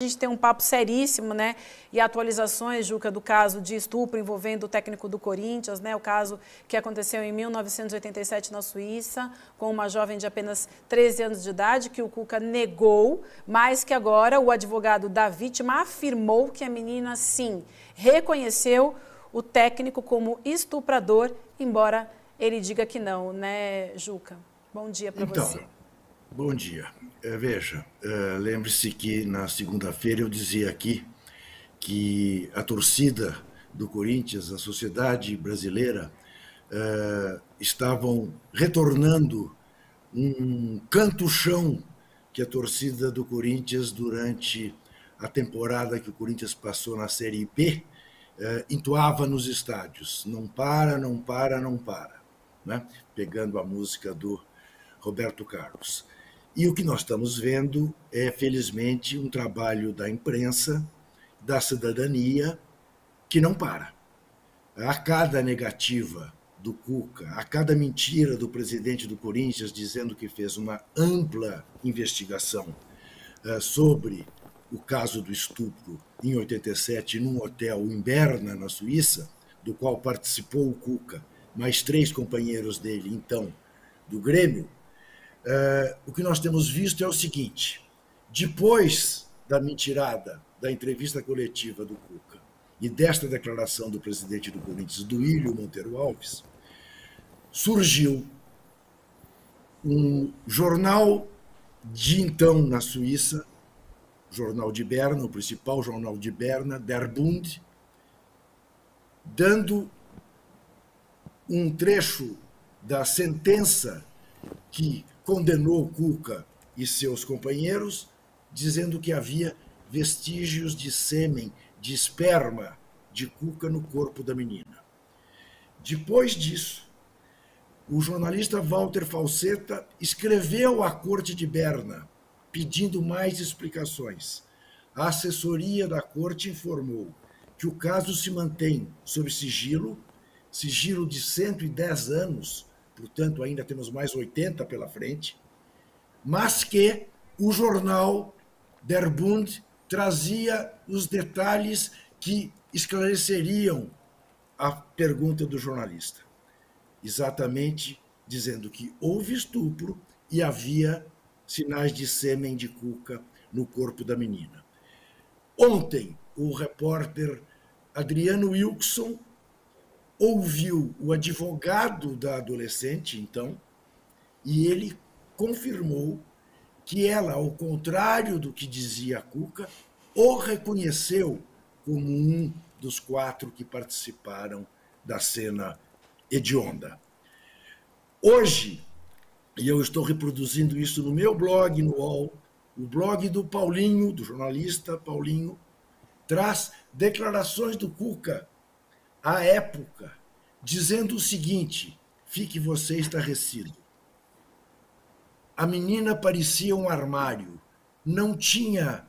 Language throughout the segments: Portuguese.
A gente tem um papo seríssimo, né? E atualizações, Juca, do caso de estupro envolvendo o técnico do Corinthians, né? O caso que aconteceu em 1987 na Suíça, com uma jovem de apenas 13 anos de idade, que o Cuca negou, mas que agora o advogado da vítima afirmou que a menina, sim, reconheceu o técnico como estuprador, embora ele diga que não, né, Juca? Bom dia para você. Bom dia. Veja, lembre-se que na segunda-feira eu dizia aqui que a torcida do Corinthians, a sociedade brasileira, estavam retornando um canto-chão que a torcida do Corinthians, durante a temporada que o Corinthians passou na Série B, entoava nos estádios. Não para, não para, não para. Né? Pegando a música do Roberto Carlos. E o que nós estamos vendo é, felizmente, um trabalho da imprensa, da cidadania, que não para. A cada negativa do Cuca, a cada mentira do presidente do Corinthians dizendo que fez uma ampla investigação sobre o caso do estupro em 87 num hotel em Berna, na Suíça, do qual participou o Cuca, mais 3 companheiros dele, então, do Grêmio. O que nós temos visto é o seguinte: depois da mentirada da entrevista coletiva do Cuca e desta declaração do presidente do Corinthians, do Duílio Monteiro Alves, surgiu um jornal de então na Suíça, jornal de Berna, o principal jornal de Berna, Der Bund, dando um trecho da sentença que condenou Cuca e seus companheiros, dizendo que havia vestígios de sêmen, de esperma de Cuca no corpo da menina. Depois disso, o jornalista Walter Falseta escreveu à corte de Berna, pedindo mais explicações. A assessoria da corte informou que o caso se mantém sob sigilo de 110 anos, portanto ainda temos mais 80 pela frente, mas que o jornal Der Bund trazia os detalhes que esclareceriam a pergunta do jornalista. Exatamente dizendo que houve estupro e havia sinais de sêmen de Cuca no corpo da menina. Ontem, o repórter Adriano Wilson ouviu o advogado da adolescente, então, e ele confirmou que ela, ao contrário do que dizia a Cuca, o reconheceu como um dos 4 que participaram da cena hedionda. Hoje, e eu estou reproduzindo isso no meu blog, no UOL, o blog do Paulinho, do jornalista Paulinho, traz declarações do Cuca à época, dizendo o seguinte: fique você estarrecido. A menina parecia um armário, não tinha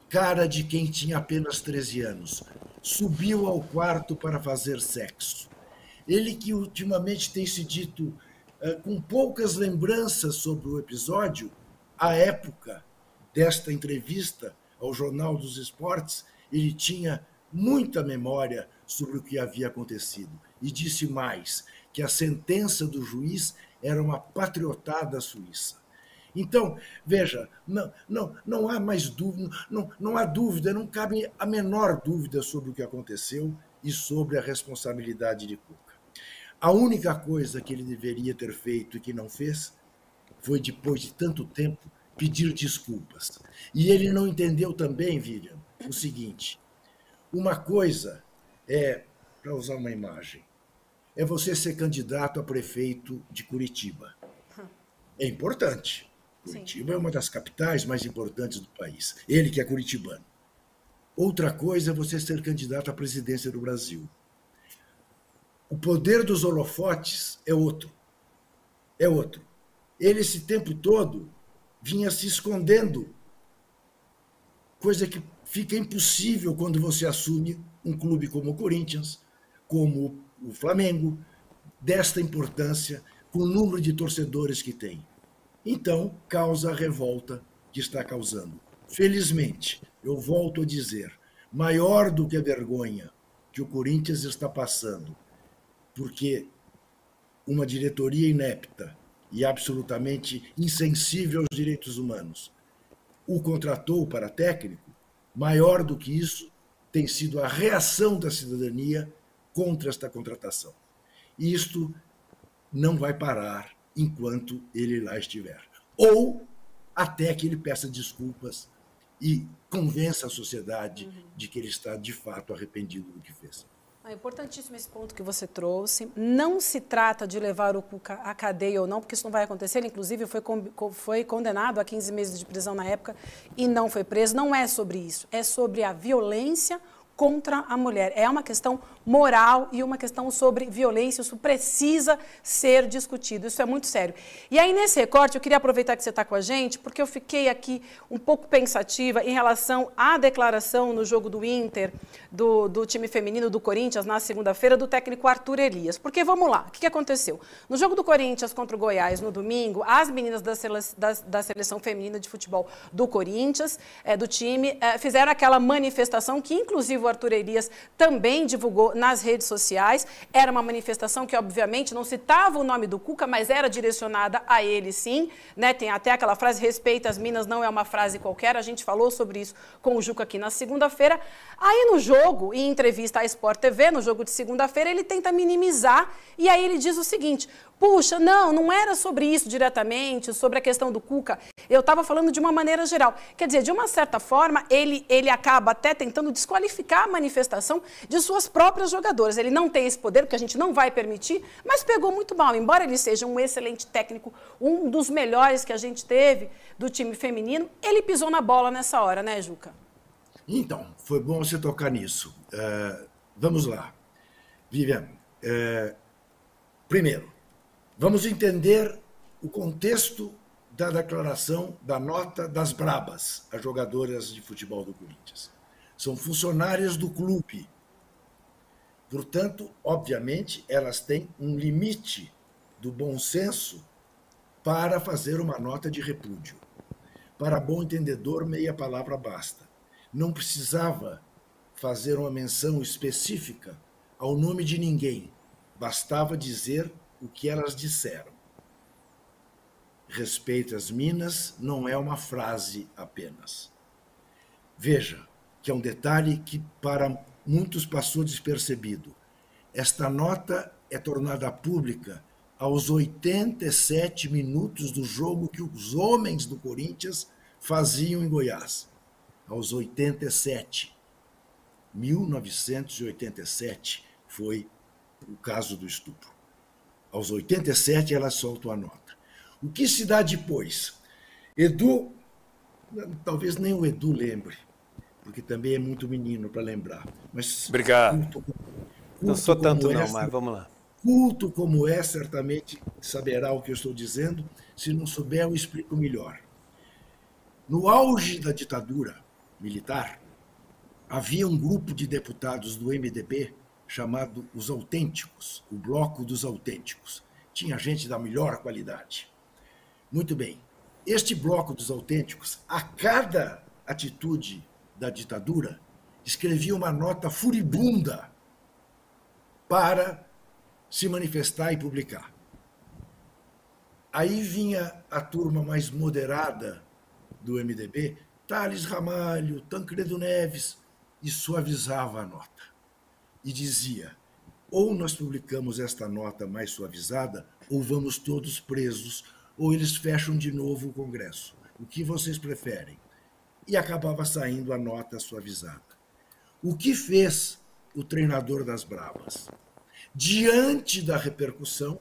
cara de quem tinha apenas 13 anos. Subiu ao quarto para fazer sexo. Ele, que ultimamente tem se dito com poucas lembranças sobre o episódio, à época desta entrevista ao Jornal dos Esportes, ele tinha muita memória sobre o que havia acontecido. E disse mais, que a sentença do juiz era uma patriotada suíça. Então, veja, não há mais dúvida, não há dúvida, não cabe a menor dúvida sobre o que aconteceu e sobre a responsabilidade de Cuca. A única coisa que ele deveria ter feito e que não fez foi, depois de tanto tempo, pedir desculpas. E ele não entendeu também, Vivian, o seguinte: uma coisa é, para usar uma imagem, é você ser candidato a prefeito de Curitiba. É importante. Curitiba é uma das capitais mais importantes do país. Ele que é curitibano. Outra coisa é você ser candidato à presidência do Brasil. O poder dos holofotes é outro. É outro. Ele, esse tempo todo, vinha se escondendo, coisa que fica impossível quando você assume um clube como o Corinthians, como o Flamengo, desta importância, com o número de torcedores que tem. Então, causa a revolta que está causando. Felizmente, eu volto a dizer, maior do que a vergonha que o Corinthians está passando, porque uma diretoria inepta e absolutamente insensível aos direitos humanos o contratou para técnico, maior do que isso tem sido a reação da cidadania contra esta contratação. E isto não vai parar enquanto ele lá estiver. Ou até que ele peça desculpas e convença a sociedade de que ele está, de fato, arrependido do que fez. É importantíssimo esse ponto que você trouxe. Não se trata de levar o Cuca à cadeia ou não, porque isso não vai acontecer. Ele, inclusive, foi condenado a 15 meses de prisão na época e não foi preso. Não é sobre isso. É sobre a violência contra a mulher. É uma questão moral e uma questão sobre violência. Isso precisa ser discutido. Isso é muito sério. E aí, nesse recorte, eu queria aproveitar que você está com a gente, porque eu fiquei aqui um pouco pensativa em relação à declaração no jogo do Inter, do time feminino do Corinthians, na segunda-feira, do técnico Arthur Elias. Porque, vamos lá, o que aconteceu? No jogo do Corinthians contra o Goiás, no domingo, as meninas da seleção feminina de futebol do Corinthians, do time, fizeram aquela manifestação que, inclusive, o Arthur Elias também divulgou nas redes sociais. Era uma manifestação que, obviamente, não citava o nome do Cuca, mas era direcionada a ele, sim. Né? Tem até aquela frase, respeita as minas, não é uma frase qualquer. A gente falou sobre isso com o Juca aqui na segunda-feira. Aí, no jogo, em entrevista à Sport TV, no jogo de segunda-feira, ele tenta minimizar e aí ele diz o seguinte: puxa, não era sobre isso diretamente, sobre a questão do Cuca. Eu estava falando de uma maneira geral. Quer dizer, de uma certa forma, ele acaba até tentando desqualificar a manifestação de suas próprias jogadoras. Ele não tem esse poder, porque a gente não vai permitir, mas pegou muito mal. Embora ele seja um excelente técnico, um dos melhores que a gente teve do time feminino, ele pisou na bola nessa hora, né, Juca? Então, foi bom você tocar nisso. Vamos lá. Vivian, primeiro, vamos entender o contexto da declaração, da nota das Brabas, as jogadoras de futebol do Corinthians. São funcionárias do clube. Portanto, obviamente, elas têm um limite do bom senso para fazer uma nota de repúdio. Para bom entendedor, meia palavra basta. Não precisava fazer uma menção específica ao nome de ninguém. Bastava dizer o que elas disseram. Respeito às minas não é uma frase apenas. Veja que é um detalhe que para muitos passou despercebido. Esta nota é tornada pública aos 87 minutos do jogo que os homens do Corinthians faziam em Goiás. Aos 87. 1987 foi o caso do estupro. Aos 87 ela solta a nota. O que se dá depois? Edu, talvez nem o Edu lembre, porque também é muito menino para lembrar. Mas obrigado. Não sou tanto não, mas vamos lá. Culto como é, certamente saberá o que eu estou dizendo. Se não souber, eu explico melhor. No auge da ditadura militar, havia um grupo de deputados do MDB chamado Os Autênticos, o Bloco dos Autênticos. Tinha gente da melhor qualidade. Muito bem. Este Bloco dos Autênticos, a cada atitude da ditadura, escrevia uma nota furibunda para se manifestar e publicar. Aí vinha a turma mais moderada do MDB, Thales Ramalho, Tancredo Neves, e suavizava a nota. E dizia, ou nós publicamos esta nota mais suavizada, ou vamos todos presos, ou eles fecham de novo o Congresso. O que vocês preferem? E acabava saindo a nota suavizada. O que fez o treinador das Bravas? Diante da repercussão,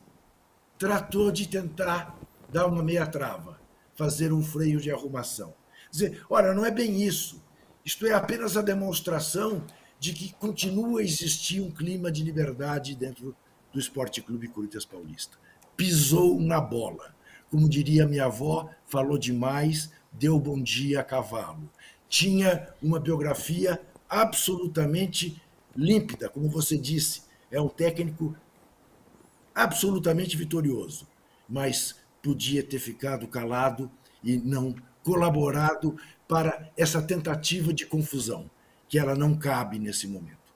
tratou de tentar dar uma meia trava, fazer um freio de arrumação. Dizer, olha, não é bem isso. Isto é apenas a demonstração de que continua a existir um clima de liberdade dentro do Esporte Clube Corinthians Paulista. Pisou na bola. Como diria minha avó, falou demais, deu bom dia a cavalo. Tinha uma biografia absolutamente límpida, como você disse. É um técnico absolutamente vitorioso, mas podia ter ficado calado e não colaborado para essa tentativa de confusão, que ela não cabe nesse momento.